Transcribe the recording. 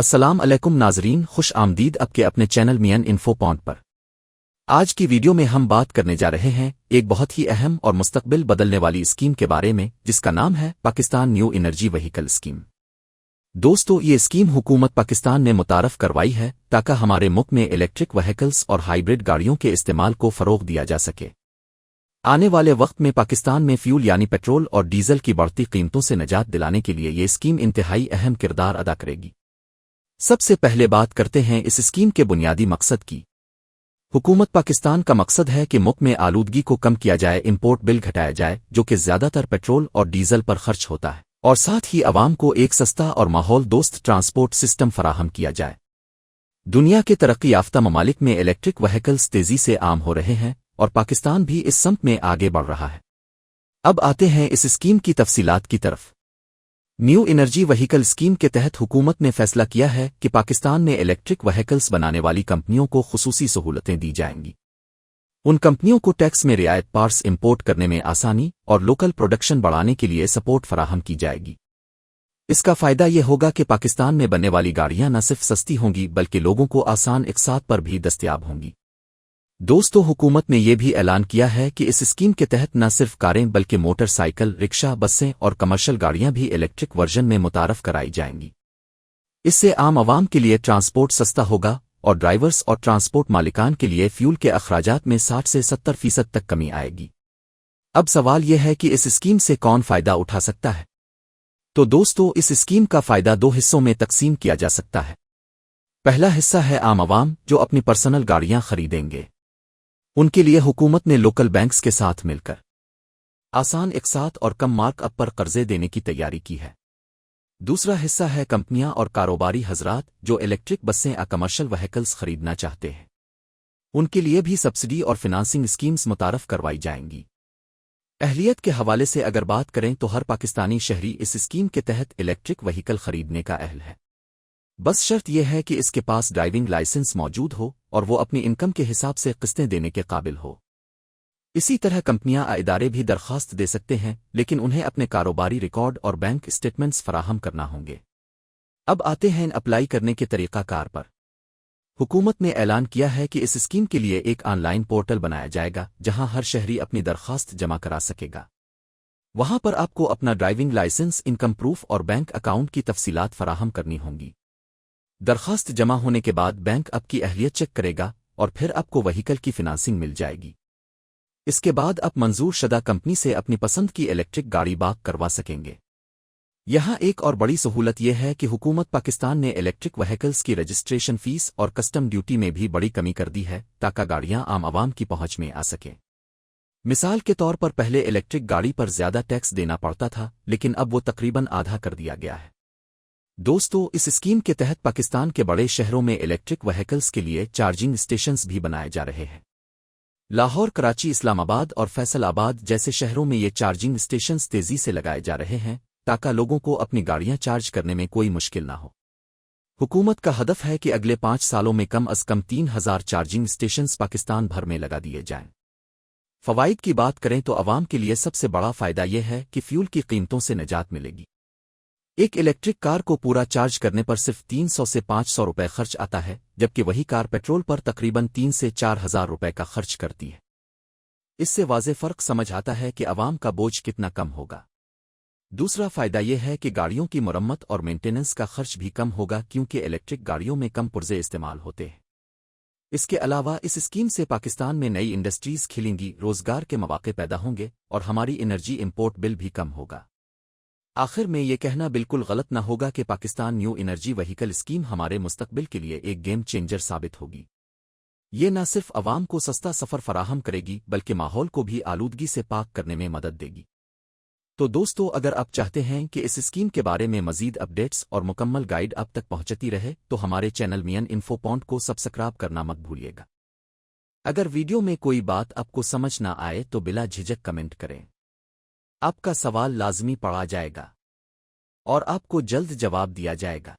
السلام علیکم ناظرین، خوش آمدید اب کے اپنے چینل مین انفو پوائنٹ پر۔ آج کی ویڈیو میں ہم بات کرنے جا رہے ہیں ایک بہت ہی اہم اور مستقبل بدلنے والی اسکیم کے بارے میں، جس کا نام ہے Pakistan new energy vehicle scheme. دوستو، یہ اسکیم حکومت پاکستان نے متعارف کروائی ہے تاکہ ہمارے ملک میں الیکٹرک وہیکلز اور ہائیبرڈ گاڑیوں کے استعمال کو فروغ دیا جا سکے۔ آنے والے وقت میں پاکستان میں فیول یعنی پیٹرول اور ڈیزل کی بڑھتی قیمتوں سے نجات دلانے کے لیے یہ اسکیم انتہائی اہم کردار ادا کرے گی۔ سب سے پہلے بات کرتے ہیں اس اسکیم کے بنیادی مقصد کی۔ حکومت پاکستان کا مقصد ہے کہ ملک میں آلودگی کو کم کیا جائے، امپورٹ بل گھٹایا جائے جو کہ زیادہ تر پیٹرول اور ڈیزل پر خرچ ہوتا ہے، اور ساتھ ہی عوام کو ایک سستا اور ماحول دوست ٹرانسپورٹ سسٹم فراہم کیا جائے۔ دنیا کے ترقی یافتہ ممالک میں الیکٹرک وہیکلز تیزی سے عام ہو رہے ہیں اور پاکستان بھی اس سمت میں آگے بڑھ رہا ہے۔ اب آتے ہیں اس اسکیم کی تفصیلات کی طرف۔ نیو انرجی وہیکل اسکیم کے تحت حکومت نے فیصلہ کیا ہے کہ پاکستان میں الیکٹرک وہیکلز بنانے والی کمپنیوں کو خصوصی سہولتیں دی جائیں گی۔ ان کمپنیوں کو ٹیکس میں رعایت، پارٹس امپورٹ کرنے میں آسانی اور لوکل پروڈکشن بڑھانے کے لیے سپورٹ فراہم کی جائے گی۔ اس کا فائدہ یہ ہوگا کہ پاکستان میں بننے والی گاڑیاں نہ صرف سستی ہوں گی بلکہ لوگوں کو آسان اقساط پر بھی دستیاب ہوں گی۔ دوستو، حکومت نے یہ بھی اعلان کیا ہے کہ اس اسکیم کے تحت نہ صرف کاریں بلکہ موٹر سائیکل، رکشا، بسیں اور کمرشل گاڑیاں بھی الیکٹرک ورژن میں متعارف کرائی جائیں گی۔ اس سے عام عوام کے لیے ٹرانسپورٹ سستا ہوگا اور ڈرائیورز اور ٹرانسپورٹ مالکان کے لیے فیول کے اخراجات میں 60 سے 70% تک کمی آئے گی۔ اب سوال یہ ہے کہ اس اسکیم سے کون فائدہ اٹھا سکتا ہے؟ تو دوستو، اس اسکیم کا فائدہ دو حصوں میں تقسیم کیا جا سکتا ہے۔ پہلا حصہ ہے عام عوام جو اپنی پرسنل گاڑیاں خریدیں گے۔ ان کے لیے حکومت نے لوکل بینکس کے ساتھ مل کر آسان اقساط اور کم مارک اپ پر قرضے دینے کی تیاری کی ہے۔ دوسرا حصہ ہے کمپنیاں اور کاروباری حضرات جو الیکٹرک بسیں یا کمرشل وہیکلز خریدنا چاہتے ہیں۔ ان کے لیے بھی سبسڈی اور فنانسنگ اسکیمز متعارف کروائی جائیں گی۔ اہلیت کے حوالے سے اگر بات کریں تو ہر پاکستانی شہری اس اسکیم کے تحت الیکٹرک وہیکل خریدنے کا اہل ہے۔ بس شرط یہ ہے کہ اس کے پاس ڈرائیونگ لائسنس موجود ہو اور وہ اپنی انکم کے حساب سے قسطیں دینے کے قابل ہو۔ اسی طرح کمپنیاں یا ادارے بھی درخواست دے سکتے ہیں، لیکن انہیں اپنے کاروباری ریکارڈ اور بینک اسٹیٹمنٹس فراہم کرنا ہوں گے۔ اب آتے ہیں اپلائی کرنے کے طریقہ کار پر۔ حکومت نے اعلان کیا ہے کہ اس اسکیم کے لیے ایک آن لائن پورٹل بنایا جائے گا جہاں ہر شہری اپنی درخواست جمع کرا سکے گا۔ وہاں پر آپ کو اپنا ڈرائیونگ لائسنس، انکم پروف اور بینک اکاؤنٹ کی تفصیلات فراہم کرنی ہوں گی۔ درخواست جمع ہونے کے بعد بینک آپ کی اہلیت چیک کرے گا اور پھر آپ کو وہیکل کی فنانسنگ مل جائے گی۔ اس کے بعد آپ منظور شدہ کمپنی سے اپنی پسند کی الیکٹرک گاڑی بک کروا سکیں گے۔ یہاں ایک اور بڑی سہولت یہ ہے کہ حکومت پاکستان نے الیکٹرک وہیکلز کی رجسٹریشن فیس اور کسٹم ڈیوٹی میں بھی بڑی کمی کر دی ہے تاکہ گاڑیاں عام عوام کی پہنچ میں آ سکیں۔ مثال کے طور پر پہلے الیکٹرک گاڑی پر زیادہ ٹیکس دینا پڑتا تھا، لیکن اب وہ تقریباً آدھا کر دیا گیا ہے۔ دوستو، اس اسکیم کے تحت پاکستان کے بڑے شہروں میں الیکٹرک وہیکلز کے لیے چارجنگ اسٹیشنز بھی بنائے جا رہے ہیں۔ لاہور، کراچی، اسلام آباد اور فیصل آباد جیسے شہروں میں یہ چارجنگ اسٹیشنز تیزی سے لگائے جا رہے ہیں تاکہ لوگوں کو اپنی گاڑیاں چارج کرنے میں کوئی مشکل نہ ہو۔ حکومت کا ہدف ہے کہ اگلے 5 سالوں میں کم از کم 3000 چارجنگ اسٹیشنز پاکستان بھر میں لگا دیے جائیں۔ فوائد کی بات کریں تو عوام کے لیے سب سے بڑا فائدہ یہ ہے کہ فیول کی قیمتوں سے نجات ملے گی۔ ایک الیکٹرک کار کو پورا چارج کرنے پر صرف 300 سے 500 روپے خرچ آتا ہے، جبکہ وہی کار پیٹرول پر تقریباً 3 سے 4000 روپے کا خرچ کرتی ہے۔ اس سے واضح فرق سمجھ آتا ہے کہ عوام کا بوجھ کتنا کم ہوگا۔ دوسرا فائدہ یہ ہے کہ گاڑیوں کی مرمت اور مینٹیننس کا خرچ بھی کم ہوگا کیونکہ الیکٹرک گاڑیوں میں کم پرزے استعمال ہوتے ہیں۔ اس کے علاوہ اس اسکیم سے پاکستان میں نئی انڈسٹریز کھلیں گی، روزگار کے مواقع پیدا ہوں گے اور ہماری انرجی امپورٹ بل بھی کم ہوگا۔ آخر میں یہ کہنا بالکل غلط نہ ہوگا کہ Pakistan new energy vehicle scheme ہمارے مستقبل کے لیے ایک گیم چینجر ثابت ہوگی۔ یہ نہ صرف عوام کو سستا سفر فراہم کرے گی بلکہ ماحول کو بھی آلودگی سے پاک کرنے میں مدد دے گی۔ تو دوستو، اگر آپ چاہتے ہیں کہ اس اسکیم کے بارے میں مزید اپڈیٹس اور مکمل گائیڈ آپ تک پہنچتی رہے تو ہمارے چینل مین انفو پوائنٹ کو سبسکرائب کرنا مت بھولیے گا۔ اگر ویڈیو میں کوئی بات آپ کو سمجھ نہ آئے تو بلا جھجک کمنٹ کریں۔ آپ کا سوال لازمی پڑھا جائے گا اور آپ کو جلد جواب دیا جائے گا۔